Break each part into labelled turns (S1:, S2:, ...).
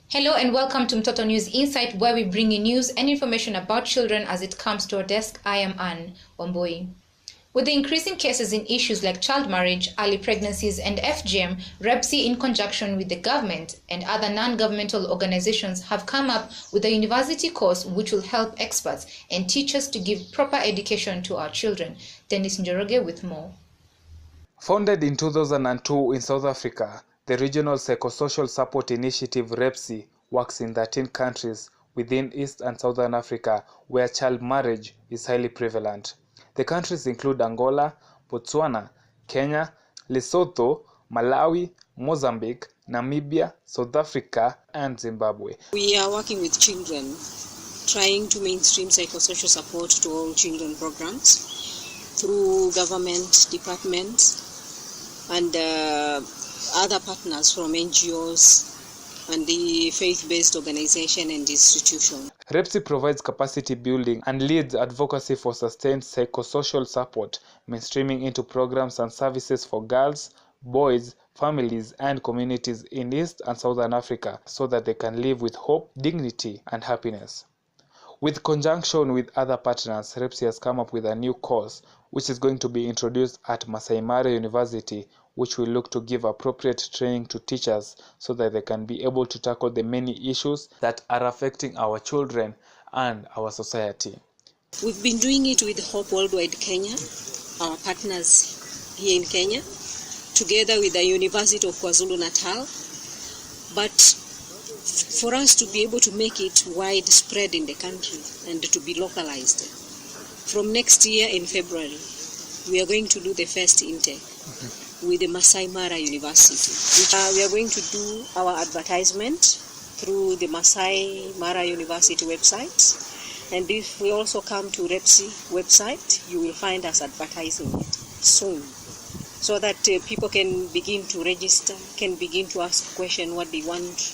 S1: Hello and welcome to Mtoto News Insight, where we bring you news and information about children as it comes to our desk. I am Anne Wambui. With the increasing cases in issues like child marriage, early pregnancies and FGM, REPSI in conjunction with the government and other non-governmental organizations have come up with a university course which will help experts and teachers to give proper education to our children. Dennis Njoroge with more.
S2: Founded in 2002 in South Africa, the Regional Psychosocial Support Initiative REPSI works in 13 countries within East and Southern Africa where child marriage is highly prevalent. The countries include Angola, Botswana, Kenya, Lesotho, Malawi, Mozambique, Namibia, South Africa, and Zimbabwe.
S3: We are working with children, trying to mainstream psychosocial support to all children programs through government departments and other partners from NGOs and the faith-based organization and institution.
S2: REPSI provides capacity building and leads advocacy for sustained psychosocial support, mainstreaming into programs and services for girls, boys, families, and communities in East and Southern Africa so that they can live with hope, dignity, and happiness. With conjunction with other partners, REPSI has come up with a new course which is going to be introduced at Masai Mara University, which will look to give appropriate training to teachers so that they can be able to tackle the many issues that are affecting our children and our society.
S3: We've been doing it with Hope Worldwide Kenya, our partners here in Kenya, together with the University of KwaZulu-Natal. But for us to be able to make it widespread in the country and to be localized, from next year in February, we are going to do the first intake with the Masai Mara University. We are going to do our advertisement through the Masai Mara University website. And if we also come to REPSI website, you will find us advertising it soon, so that people can begin to register, can begin to ask questions what they want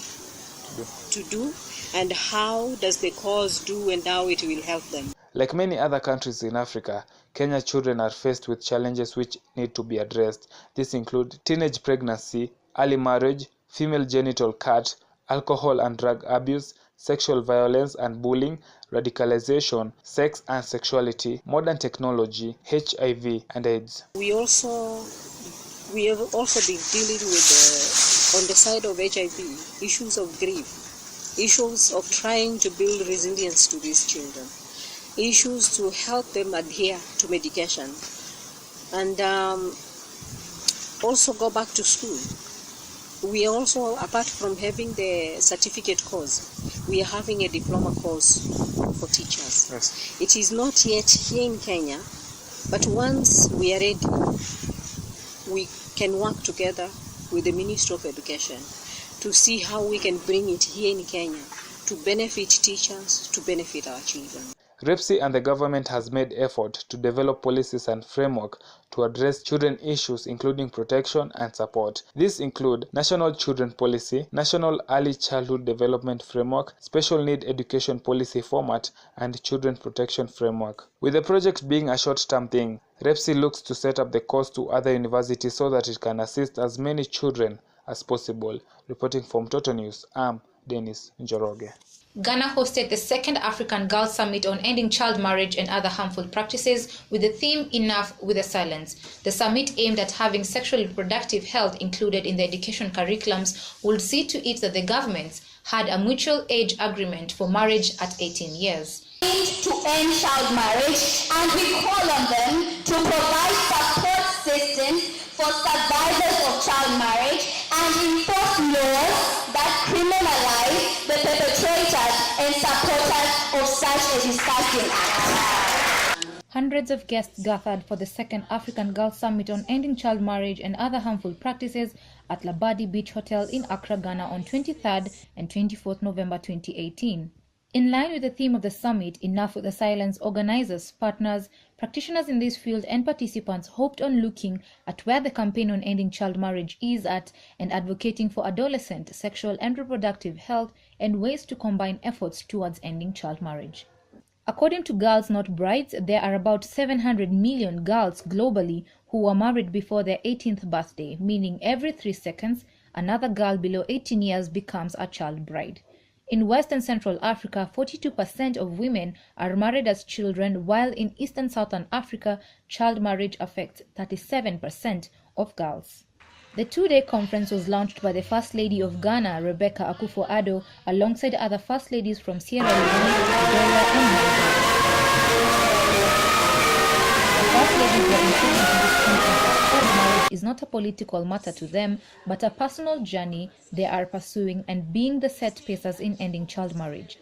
S3: to do, and how does the cause do and how it will help them.
S2: Like many other countries in Africa, Kenya children are faced with challenges which need to be addressed. These include teenage pregnancy, early marriage, female genital cut, alcohol and drug abuse, sexual violence and bullying, radicalization, sex and sexuality, modern technology, HIV and AIDS.
S3: We have also been dealing with, on the side of HIV, issues of grief, issues of trying to build resilience to these children, issues to help them adhere to medication, and also go back to school. We are also, apart from having the certificate course, we are having a diploma course for teachers.
S2: Yes.
S3: It is not yet here in Kenya, but once we are ready, we can work together with the Ministry of Education to see how we can bring it here in Kenya to benefit teachers, to benefit our children.
S2: REPSI and the government has made effort to develop policies and framework to address children issues including protection and support. These include National Children Policy, National Early Childhood Development Framework, Special Need Education Policy Format, and Children Protection Framework. With the project being a short-term thing, REPSI looks to set up the course to other universities so that it can assist as many children as possible. Reporting from Mtoto News, I'm Dennis Njoroge.
S1: Ghana hosted the second African Girls Summit on ending child marriage and other harmful practices with the theme Enough with the Silence. The summit, aimed at having sexual reproductive health included in the education curriculums, would see to it that the governments had a mutual age agreement for marriage at 18 years.
S4: To end child marriage, and we call on them to provide support systems for survivors of child marriage and enforce laws that criminalize the perpetrators and supporters of such a disgusting act.
S1: Hundreds of guests gathered for the second African Girls Summit on ending child marriage and other harmful practices at Labadi Beach Hotel in Accra, Ghana on 23rd and 24th November 2018. In line with the theme of the summit, Enough with the Silence, organizers, partners, practitioners in this field and participants hoped on looking at where the campaign on ending child marriage is at and advocating for adolescent sexual and reproductive health and ways to combine efforts towards ending child marriage. According to Girls Not Brides, there are about 700 million girls globally who were married before their 18th birthday, meaning every 3 seconds, another girl below 18 years becomes a child bride. In West and Central Africa, 42% of women are married as children, while in East and Southern Africa, child marriage affects 37% of girls. The two-day conference was launched by the First Lady of Ghana, Rebecca Akufo-Addo, alongside other First Ladies from Sierra Leone, Liberia, and Nigeria. The First Ladies were included in this conference that child marriage is not a political matter to them, but a personal journey they are pursuing and being the set pacers in ending child marriage.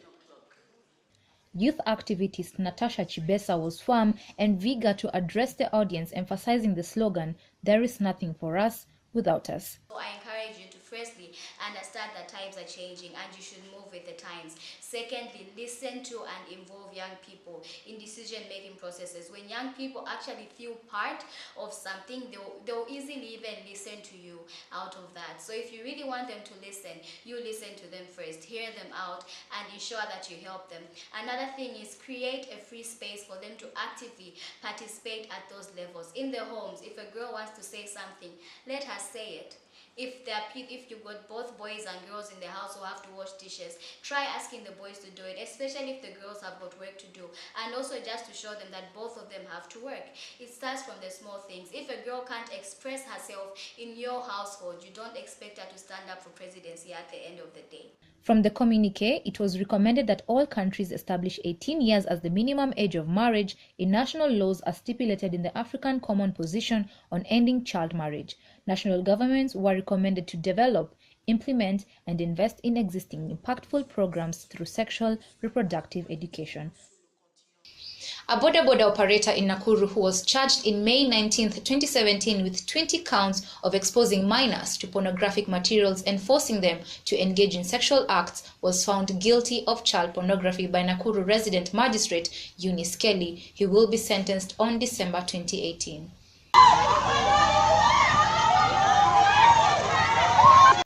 S1: Youth activist Natasha Chibesa was firm and eager to address the audience, emphasizing the slogan, "There is nothing for us without us."
S5: So I encourage you to firstly understand that times are changing and you should move with the times. Secondly, listen to and involve young people in decision-making processes. When young people actually feel part of something, they'll easily even listen to you out of that. So if you really want them to listen, you listen to them first, hear them out, and ensure that you help them. Another thing is create a free space for them to actively participate at those levels. In their homes, if a girl wants to say something, let her say it. If you've got both boys and girls in the house who have to wash dishes, try asking the boys to do it, especially if the girls have got work to do. And also just to show them that both of them have to work. It starts from the small things. If a girl can't express herself in your household, you don't expect her to stand up for presidency at the end of the day.
S1: From the communique, it was recommended that all countries establish 18 years as the minimum age of marriage in national laws as stipulated in the African Common Position on Ending Child Marriage. National governments were recommended to develop, implement, and invest in existing impactful programs through sexual reproductive education. A boda operator in Nakuru who was charged in May 19, 2017 with 20 counts of exposing minors to pornographic materials and forcing them to engage in sexual acts was found guilty of child pornography by Nakuru resident magistrate Eunice Kelly. He will be sentenced on December 2018.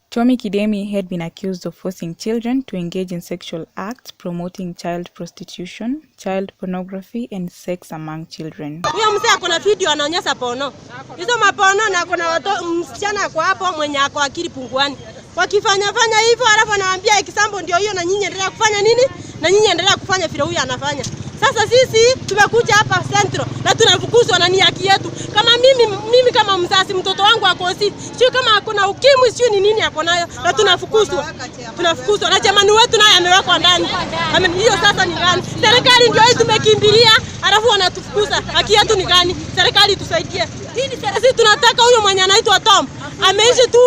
S6: Tommy Kidemi had been accused of forcing children to engage in sexual acts, promoting child prostitution, child pornography, and sex among children.
S7: Huyo mzee akona video anaonyesha porno. Hizo maporno na kuna msichana kwa hapo mwenye ako akili punguani. Wakifanya hivyo alafu anawaambia example ndio hiyo na nyinyi endelea kufanya nini? Na nyinyi endelea kufanya vile huyu anafanya. Sasa sisi tumekuja hapa Central na tunafukuzwa na ni haki yetu. Kama mimi kama mzazi mtoto wangu akosi, sio kama hakuna ukimwi, sio ni nini ako nayo na tunafukuzwa. Tunafukuzwa na jamani wetu naye amewekwa ndani. Hiyo sasa ni gani? Serikali ndio hii tumekimbilia, alafu wanatufukuza. Haki yetu ni gani? Serikali tusaidie. Sisi tunataka huyo mwenye anaitwa Tom ameishi tu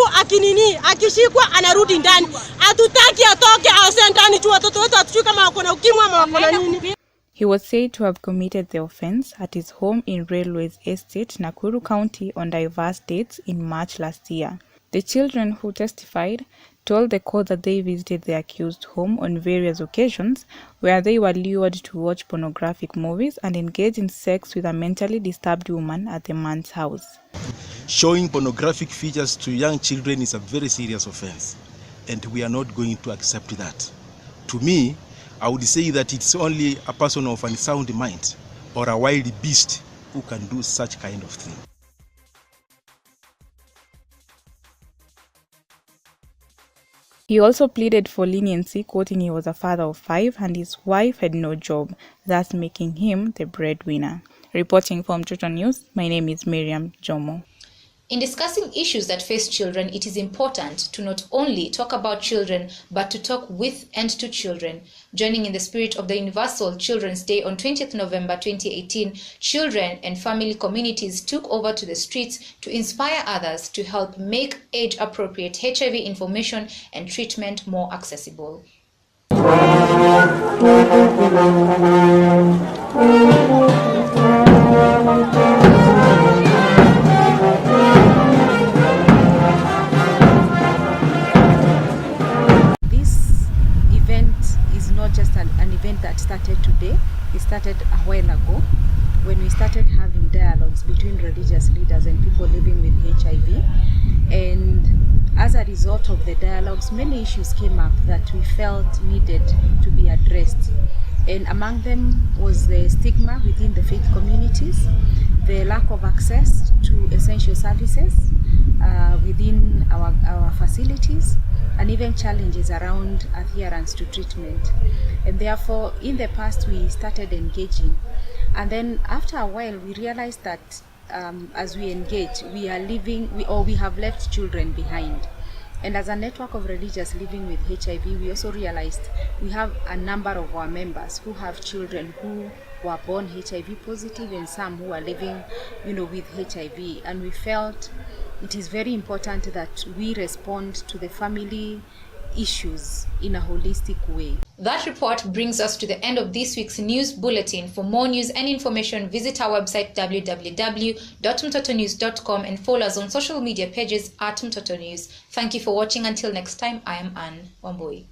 S7: akishikwa anarudi ndani. Hatutaki atoke au ndani tu watoto wetu hatujui kama wako na ukimwi ama wako na nini.
S6: He was said to have committed the offense at his home in Railways Estate, Nakuru County, on diverse dates in March last year. The children who testified told the court that they visited the accused home on various occasions where they were lured to watch pornographic movies and engage in sex with a mentally disturbed woman at the man's house.
S8: Showing pornographic features to young children is a very serious offense, and we are not going to accept that. To me, I would say that it's only a person of unsound mind or a wild beast who can do such kind of thing.
S6: He also pleaded for leniency, quoting he was a father of 5 and his wife had no job, thus making him the breadwinner. Reporting from Chocho News, my name is Miriam Jomo.
S1: In discussing issues that face children, it is important to not only talk about children, but to talk with and to children. Joining in the spirit of the Universal Children's Day on 20th November 2018, children and family communities took over to the streets to inspire others to help make age-appropriate HIV information and treatment more accessible.
S9: An event that started today. It started a while ago when we started having dialogues between religious leaders and people living with HIV, and as a result of the dialogues many issues came up that we felt needed to be addressed, and among them was the stigma within the faith communities, the lack of access to essential services within our our facilities and even challenges around adherence to treatment. And therefore, in the past, we started engaging. And then after a while, we realized that as we engage, we have left children behind. And as a network of religious living with HIV, we also realized we have a number of our members who have children who were born HIV positive and some who are living, with HIV. And we felt it is very important that we respond to the family issues in a holistic way.
S1: That report brings us to the end of this week's news bulletin. For more news and information, visit our website www.mtotonews.com and follow us on social media pages at Mtoto News. Thank you for watching. Until next time, I am Anne Wambui.